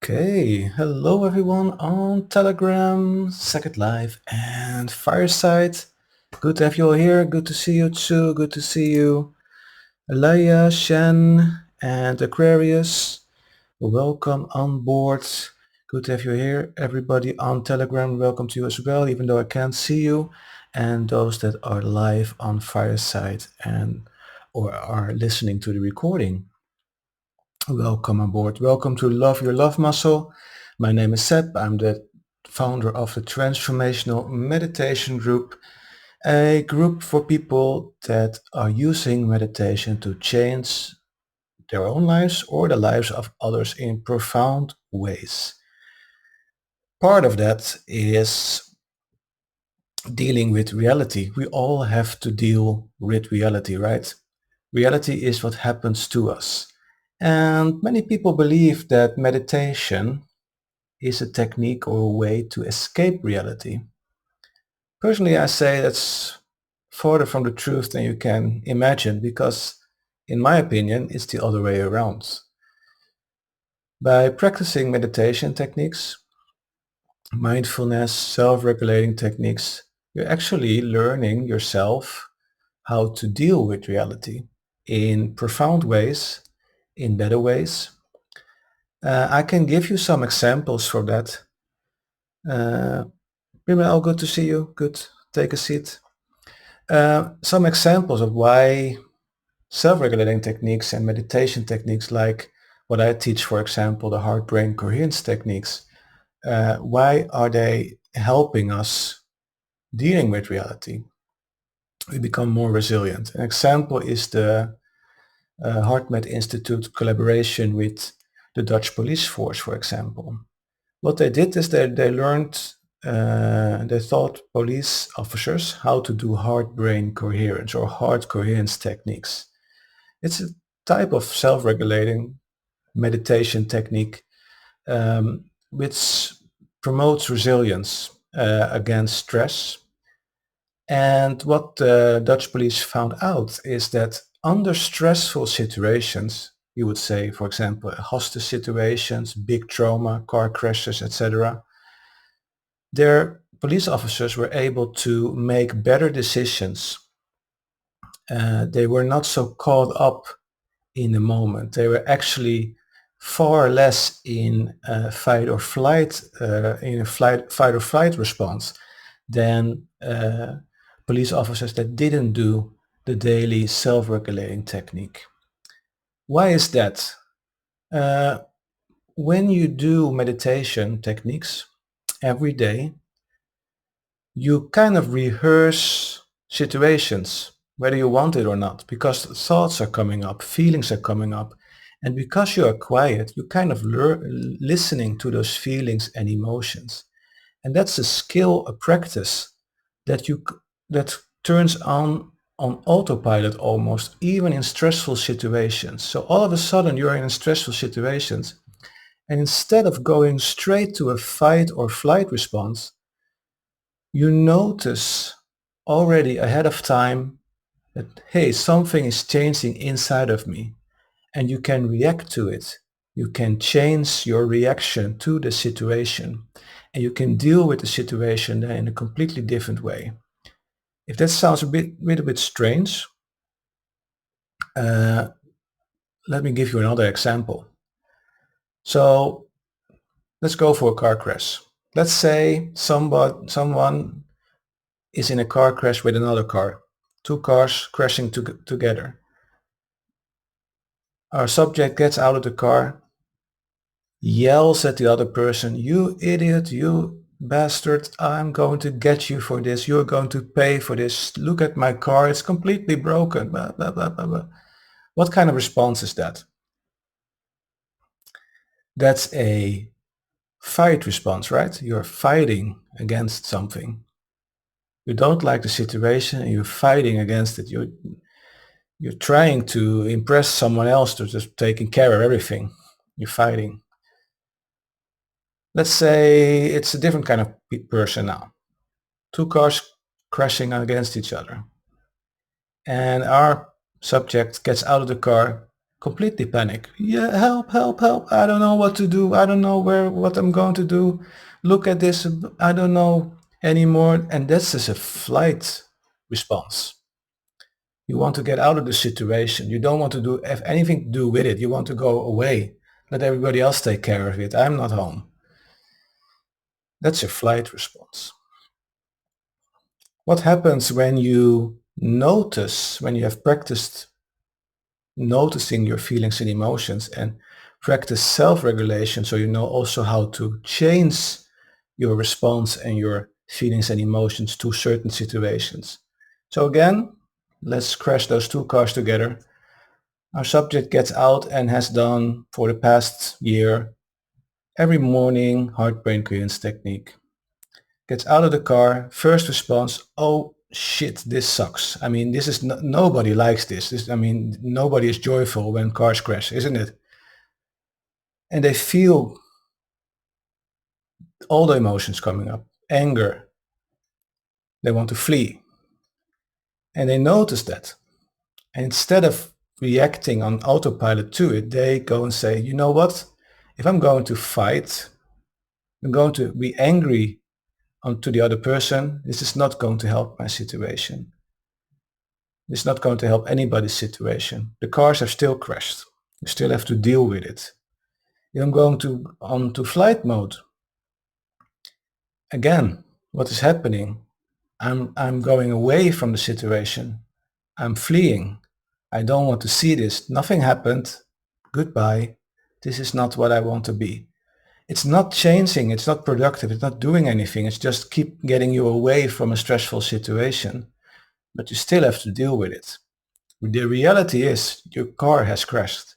Okay, hello everyone on Telegram, Second Life and Fireside. Good to have you all here. Good to see you too. Good to see you. Alaya, Shen and Aquarius. Welcome on board. Good to have you here. Everybody on Telegram, welcome to you as well, even though I can't see you. And those that are live on Fireside and or are listening to the recording. Welcome aboard. Welcome to Love Your Love Muscle. My name is Seb. I'm the founder of the Transformational Meditation Group, a group for people that are using meditation to change their own lives or the lives of others in profound ways. Part of that is dealing with reality. We all have to deal with reality, right? Reality is what happens to us. And many people believe that meditation is a technique or a way to escape reality. Personally, I say that's farther from the truth than you can imagine because, in my opinion, it's the other way around. By practicing meditation techniques, mindfulness, self-regulating techniques, you're actually learning yourself how to deal with reality in profound ways, in better ways. I can give you some examples for that. All good to see you. Good. Take a seat. Some examples of why self-regulating techniques and meditation techniques like what I teach, for example, the heart-brain coherence techniques, why are they helping us dealing with reality? We become more resilient. An example is the HeartMed Institute collaboration with the Dutch police force, for example. What they did is they learned, they taught police officers how to do heart-brain coherence or heart coherence techniques. It's a type of self-regulating meditation technique which promotes resilience against stress. And what the Dutch police found out is that under stressful situations, you would say, for example, hostage situations, big trauma, car crashes, etc., their police officers were able to make better decisions. They were not so caught up in the moment. They were actually far less in fight or flight, in a fight or flight response than police officers that didn't do the daily self-regulating technique. Why is that? Uh, when you do meditation techniques every day, you kind of rehearse situations, whether you want it or not, because thoughts are coming up, feelings are coming up. And because you are quiet, you kind of listening to those feelings and emotions. And that's a skill, a practice that that turns on autopilot almost, even in stressful situations. So all of a sudden you're in stressful situations, and instead of going straight to a fight or flight response, you notice already ahead of time that, hey, something is changing inside of me, and you can react to it. You can change your reaction to the situation, and you can deal with the situation in a completely different way. If that sounds a little bit strange, uh, let me give you another example. So let's go for a car crash. Let's say someone is in a car crash with another car, two cars crashing together. Our subject gets out of the car, yells at the other person, "You idiot, you bastard, I'm going to get you for this, you're going to pay for this, look at my car, it's completely broken, blah, blah, blah, blah, blah." What kind of response is that? That's a fight response, right? You're fighting against something. You don't like the situation and you're fighting against it. You're trying to impress someone else to just taking care of everything. You're fighting. Let's say it's a different kind of person now. Two cars crashing against each other. And our subject gets out of the car, Completely panic. Yeah, help, help, help. I don't know what to do. I don't know what I'm going to do. Look at this. I don't know anymore. And that's just a flight response. You want to get out of the situation. You don't want to do have anything to do with it. You want to go away. Let everybody else take care of it. I'm not home. That's a flight response. What happens when you notice, when you have practiced noticing your feelings and emotions and practice self-regulation, so you know also how to change your response and your feelings and emotions to certain situations. So again, let's crash those two cars together. Our subject gets out and has done for the past year every morning heart-brain coherence technique. Gets out of the car, first response, oh shit, this sucks. I mean, this is nobody likes this. I mean, nobody is joyful when cars crash, isn't it? And they feel all the emotions coming up. Anger, they want to flee. And they notice that. And instead of reacting on autopilot to it, they go and say, you know what? If I'm going to fight, I'm going to be angry to the other person. This is not going to help my situation. It's not going to help anybody's situation. The cars have still crashed. You still have to deal with it. If I'm going to onto flight mode, again, what is happening? I'm going away from the situation. I'm fleeing. I don't want to see this. Nothing happened. Goodbye. This is not what I want to be. It's not changing. It's not productive. It's not doing anything. It's just keep getting you away from a stressful situation. But you still have to deal with it. The reality is your car has crashed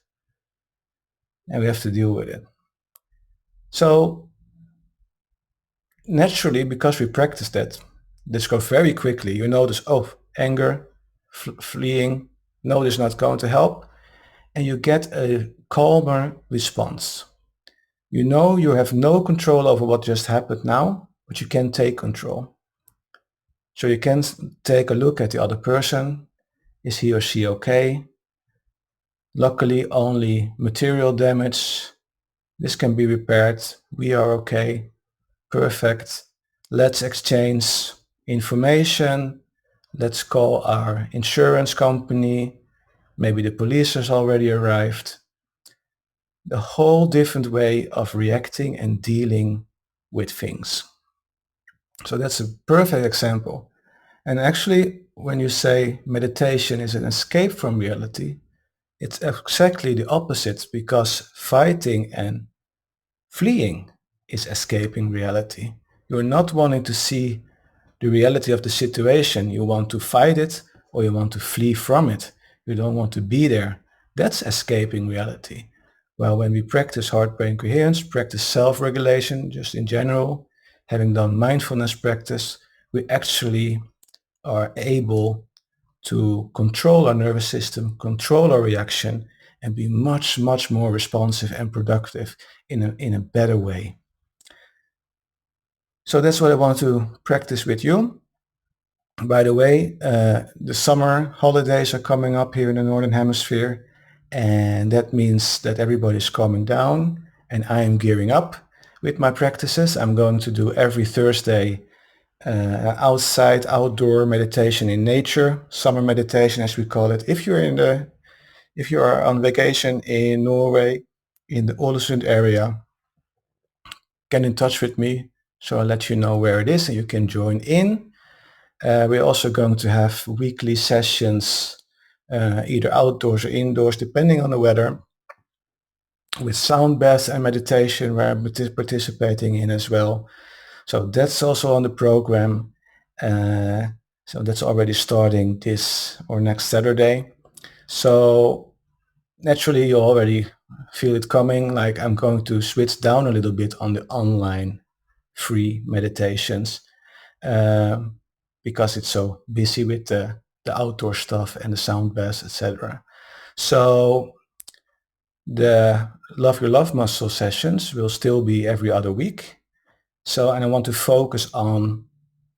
and we have to deal with it. So naturally, because we practice that, this goes very quickly. You notice, oh, anger, fleeing, no, this is not going to help. And you get a calmer response. You know you have no control over what just happened now, but you can take control. So you can take a look at the other person. Is he or she okay? Luckily, only material damage. This can be repaired. We are okay. Perfect. Let's exchange information. Let's call our insurance company. Maybe the police has already arrived. A whole different way of reacting and dealing with things. So that's a perfect example. And actually, when you say meditation is an escape from reality, it's exactly the opposite, because fighting and fleeing is escaping reality. You're not wanting to see the reality of the situation. You want to fight it or you want to flee from it. You don't want to be there. That's escaping reality. Well, when we practice heart-brain coherence, practice self-regulation, just in general, having done mindfulness practice, we actually are able to control our nervous system, control our reaction, and be much, much more responsive and productive in a better way. So that's what I want to practice with you. By the way, the summer holidays are coming up here in the Northern Hemisphere, and that means that everybody's calming down, and I am gearing up with my practices. I'm going to do every Thursday outside, outdoor meditation in nature, summer meditation as we call it. If you are on vacation in Norway, in the Ålesund area, get in touch with me so I'll let you know where it is and you can join in. We're also going to have weekly sessions, either outdoors or indoors, depending on the weather, with sound baths and meditation where I'm participating in as well. So that's also on the program. So that's already starting this or next Saturday. So naturally you already feel it coming, like I'm going to switch down a little bit on the online free meditations because it's so busy with the outdoor stuff and the sound baths, etc. So the Love Your Love Muscle sessions will still be every other week. So, and I want to focus on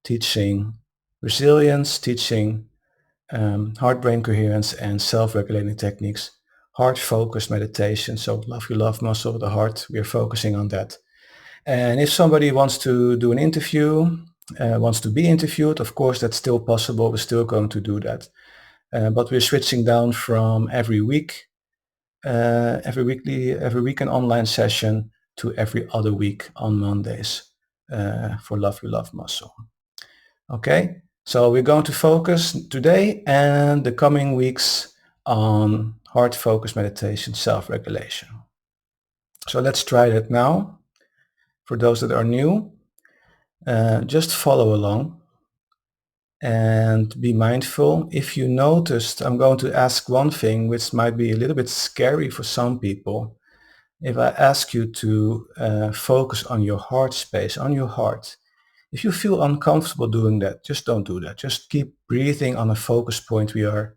teaching resilience, teaching heart-brain coherence and self-regulating techniques heart focused meditation. So love your love muscle, the heart, we are focusing on that. And if somebody wants to do an interview, wants to be interviewed, of course, that's still possible. We're still going to do that. But we're switching down from every week, every week an online session to every other week on Mondays for Love Your Love Muscle. Okay, so we're going to focus today and the coming weeks on heart focus meditation, self-regulation. So let's try that now. For those that are new, just follow along and be mindful. If you noticed, I'm going to ask one thing which might be a little bit scary for some people. If I ask you to focus on your heart space, on your heart, if you feel uncomfortable doing that, just don't do that. Just keep breathing on a focus point we are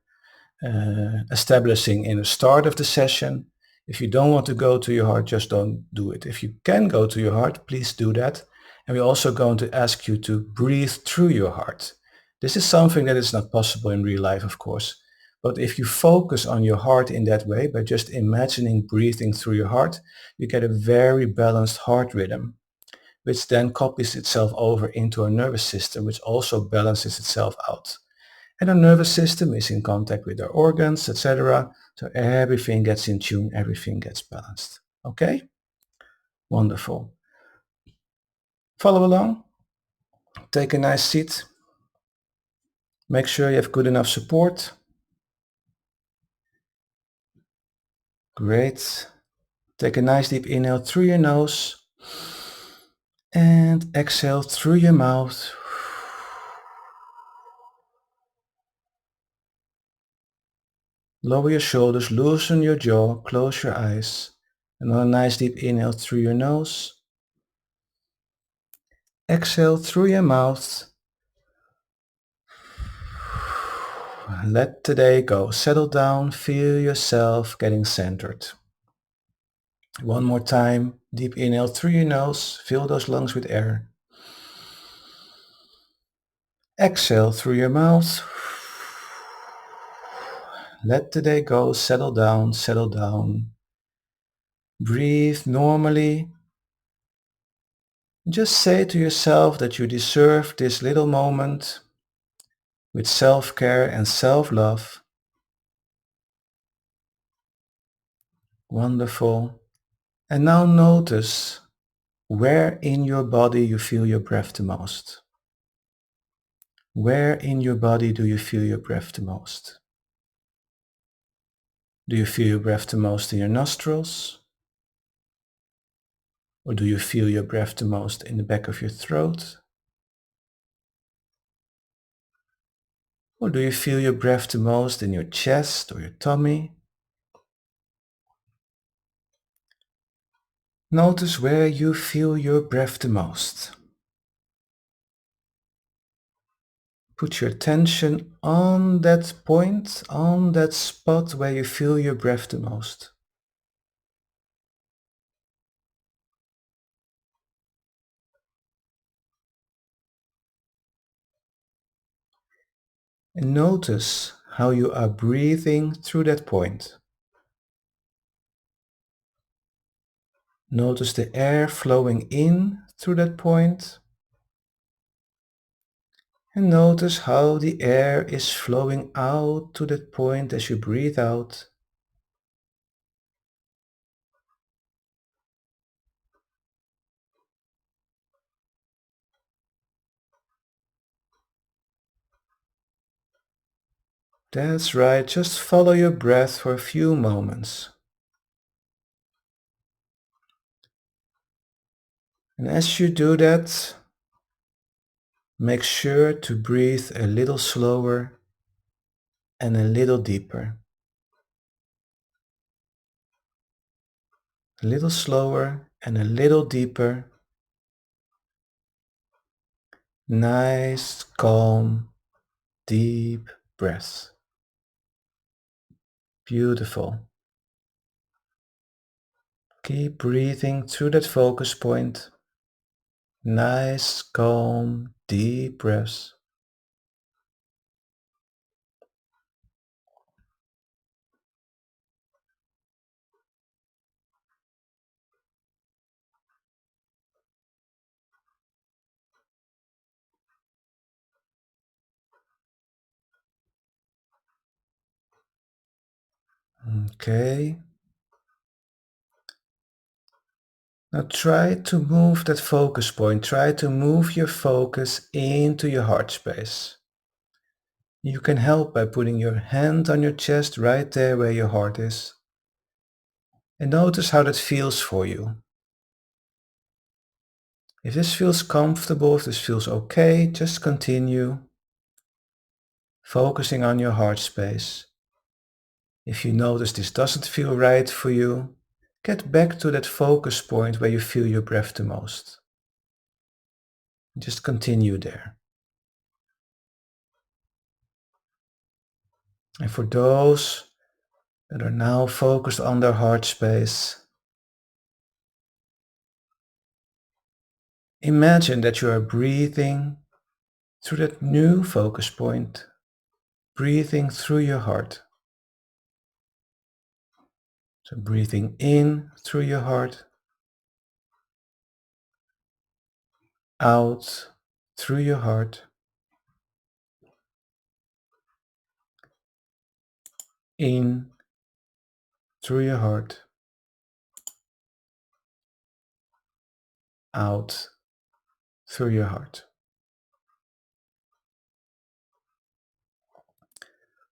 establishing in the start of the session. If you don't want to go to your heart, just don't do it. If you can go to your heart, please do that. And we're also going to ask you to breathe through your heart. This is something that is not possible in real life, of course. But if you focus on your heart in that way, by just imagining breathing through your heart, you get a very balanced heart rhythm, which then copies itself over into our nervous system, which also balances itself out. And our nervous system is in contact with our organs, etc. So everything gets in tune, everything gets balanced. Okay? Wonderful. Follow along. Take a nice seat. Make sure you have good enough support. Great. Take a nice deep inhale through your nose and exhale through your mouth. Lower your shoulders, loosen your jaw, close your eyes. Another nice deep inhale through your nose. Exhale through your mouth. Let today go. Settle down, feel yourself getting centered. One more time, deep inhale through your nose, fill those lungs with air. Exhale through your mouth. Let today go, settle down, settle down. Breathe normally. Just say to yourself that you deserve this little moment with self-care and self-love. Wonderful. And now notice where in your body you feel your breath the most. Where in your body do you feel your breath the most? Do you feel your breath the most in your nostrils? Or do you feel your breath the most in the back of your throat? Or do you feel your breath the most in your chest or your tummy? Notice where you feel your breath the most. Put your attention on that point, on that spot where you feel your breath the most. And notice how you are breathing through that point. Notice the air flowing in through that point. And notice how the air is flowing out to that point as you breathe out. That's right, just follow your breath for a few moments. And as you do that, make sure to breathe a little slower and a little deeper. A little slower and a little deeper. Nice, calm, deep breath. Beautiful. Keep breathing through that focus point. Nice, calm, deep breaths. Okay. Now try to move that focus point. Try to move your focus into your heart space. You can help by putting your hand on your chest right there where your heart is. And notice how that feels for you. If this feels comfortable, if this feels okay, just continue focusing on your heart space. If you notice this doesn't feel right for you, get back to that focus point where you feel your breath the most. Just continue there. And for those that are now focused on their heart space, imagine that you are breathing through that new focus point, breathing through your heart. So breathing in through your heart, out through your heart, in through your heart, out through your heart.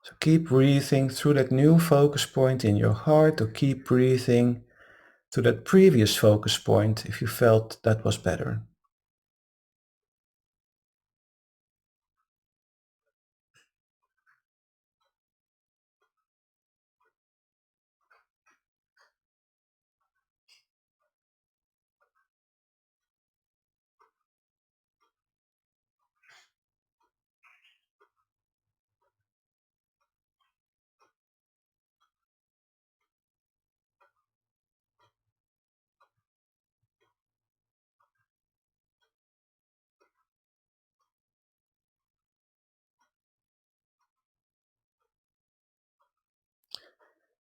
So keep breathing through that new focus point in your heart, or keep breathing to that previous focus point if you felt that was better.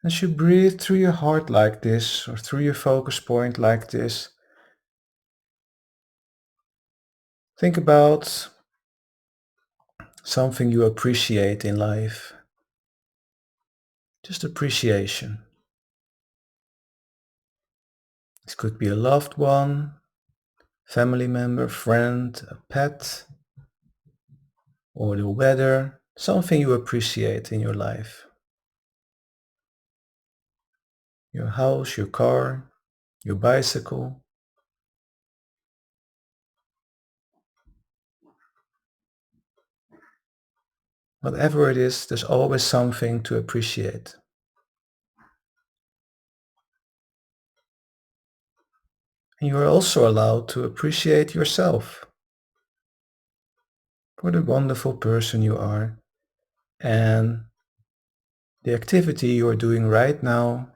As you breathe through your heart like this, or through your focus point like this, think about something you appreciate in life. Just appreciation. It could be a loved one, family member, friend, a pet, or the weather, something you appreciate in your life. Your house, your car, your bicycle, whatever it is, there's always something to appreciate. And you are also allowed to appreciate yourself for the wonderful person you are and the activity you are doing right now,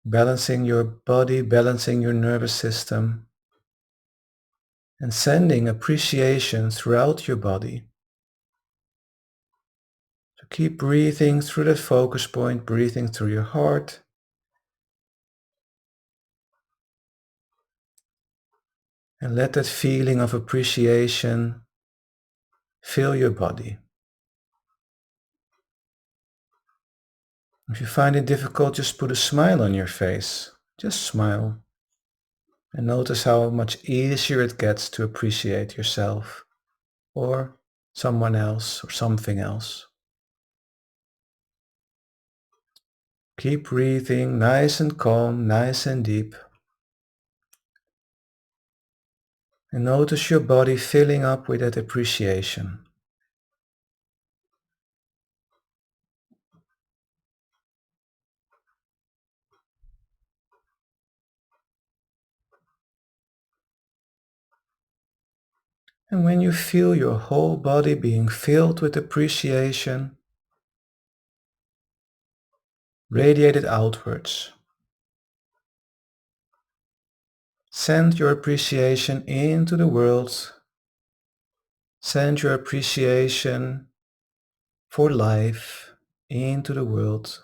balancing your body, balancing your nervous system, and sending appreciation throughout your body. So keep breathing through that focus point, breathing through your heart, and let that feeling of appreciation fill your body. If you find it difficult, just put a smile on your face. Just smile. And notice how much easier it gets to appreciate yourself or someone else or something else. Keep breathing nice and calm, nice and deep. And notice your body filling up with that appreciation. And when you feel your whole body being filled with appreciation, radiate it outwards. Send your appreciation into the world. Send your appreciation for life into the world.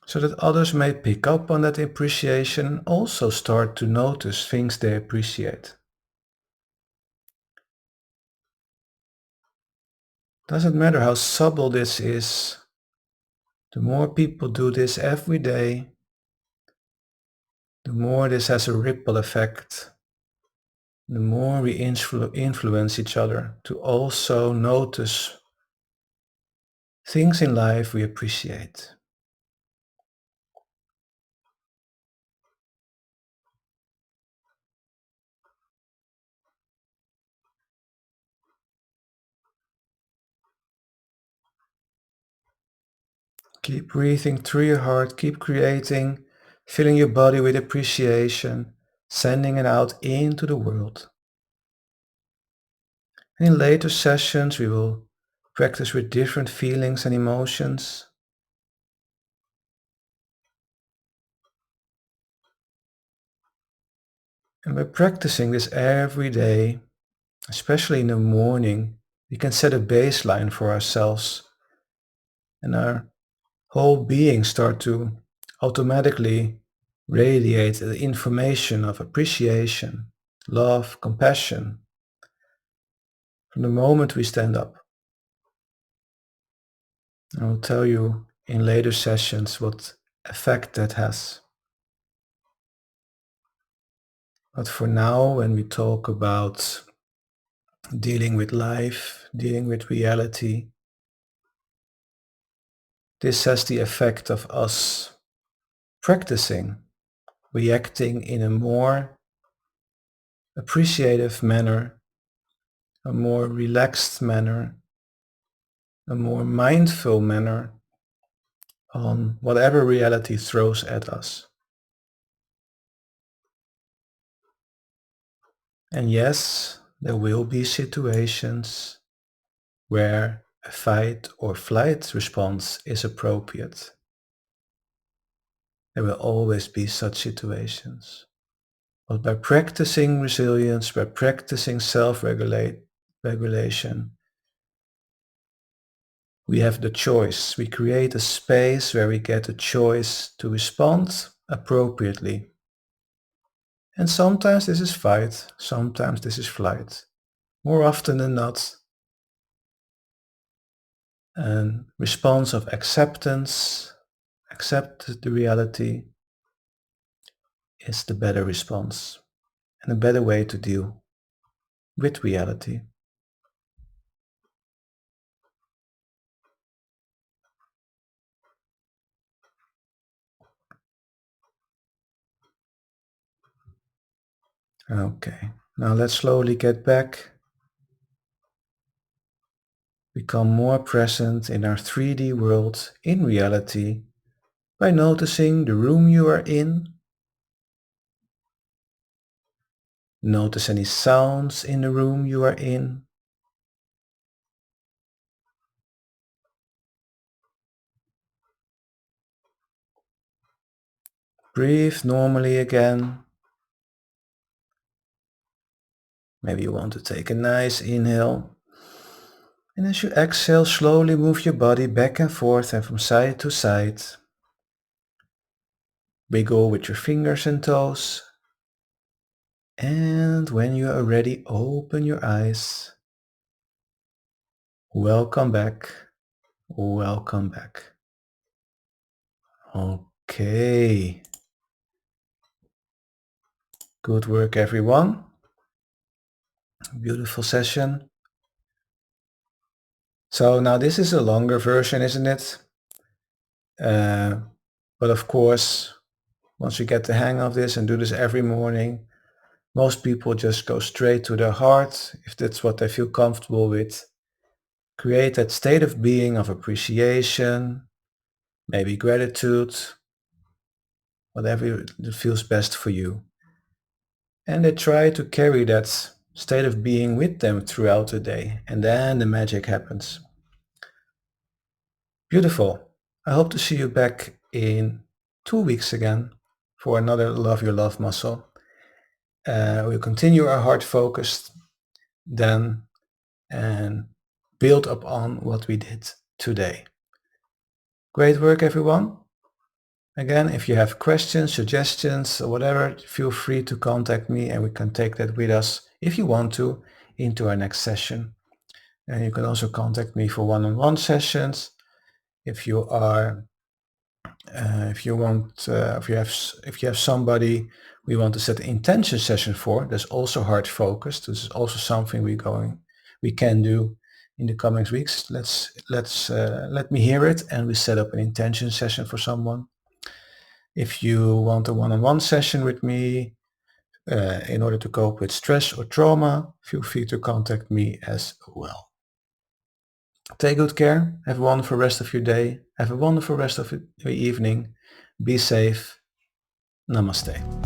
so that others may pick up on that appreciation and also start to notice things they appreciate. Doesn't matter how subtle this is, the more people do this every day, the more this has a ripple effect, the more we influence each other to also notice things in life we appreciate. Keep breathing through your heart, keep creating, filling your body with appreciation, sending it out into the world. And in later sessions, we will practice with different feelings and emotions. And by practicing this every day, especially in the morning, we can set a baseline for ourselves and our whole being start to automatically radiate the information of appreciation, love, compassion from the moment we stand up. I will tell you in later sessions what effect that has. But for now, when we talk about dealing with life, dealing with reality, this has the effect of us practicing, reacting in a more appreciative manner, a more relaxed manner, a more mindful manner on whatever reality throws at us. And yes, there will be situations where a fight or flight response is appropriate. There will always be such situations. But by practicing resilience, by practicing self-regulation, we have the choice. We create a space where we get a choice to respond appropriately. And sometimes this is fight, sometimes this is flight. More often than not, a response of acceptance, accept the reality, is the better response and a better way to deal with reality. Okay, now let's slowly get back, become more present in our 3D world in reality by noticing the room you are in. Notice any sounds in the room you are in. Breathe normally again. Maybe you want to take a nice inhale. And as you exhale, slowly move your body back and forth and from side to side. Wiggle with your fingers and toes. And when you are ready, open your eyes. Welcome back. Welcome back. Okay. Good work, everyone. Beautiful session. So now this is a longer version, isn't it? Uh, but of course, once you get the hang of this and do this every morning, most people just go straight to their heart if that's what they feel comfortable with. Create that state of being of appreciation, maybe gratitude, whatever feels best for you. And they try to carry that state of being with them throughout the day. And then the magic happens. Beautiful. I hope to see you back in 2 weeks again for another Love Your Love muscle. We'll continue our heart focused then and build upon what we did today. Great work, everyone. Again, if you have questions, suggestions, or whatever, feel free to contact me and we can take that with us, if you want to, into our next session. And you can also contact me for one-on-one sessions. If you are, if you have somebody we want to set an intention session for, that's also hard focused. This is also something we can do in the coming weeks. Let me hear it, and we set up an intention session for someone. If you want a one-on-one session with me in order to cope with stress or trauma, feel free to contact me as well. Take good care. Have a wonderful rest of your day. Have a wonderful rest of your evening. Be safe. Namaste.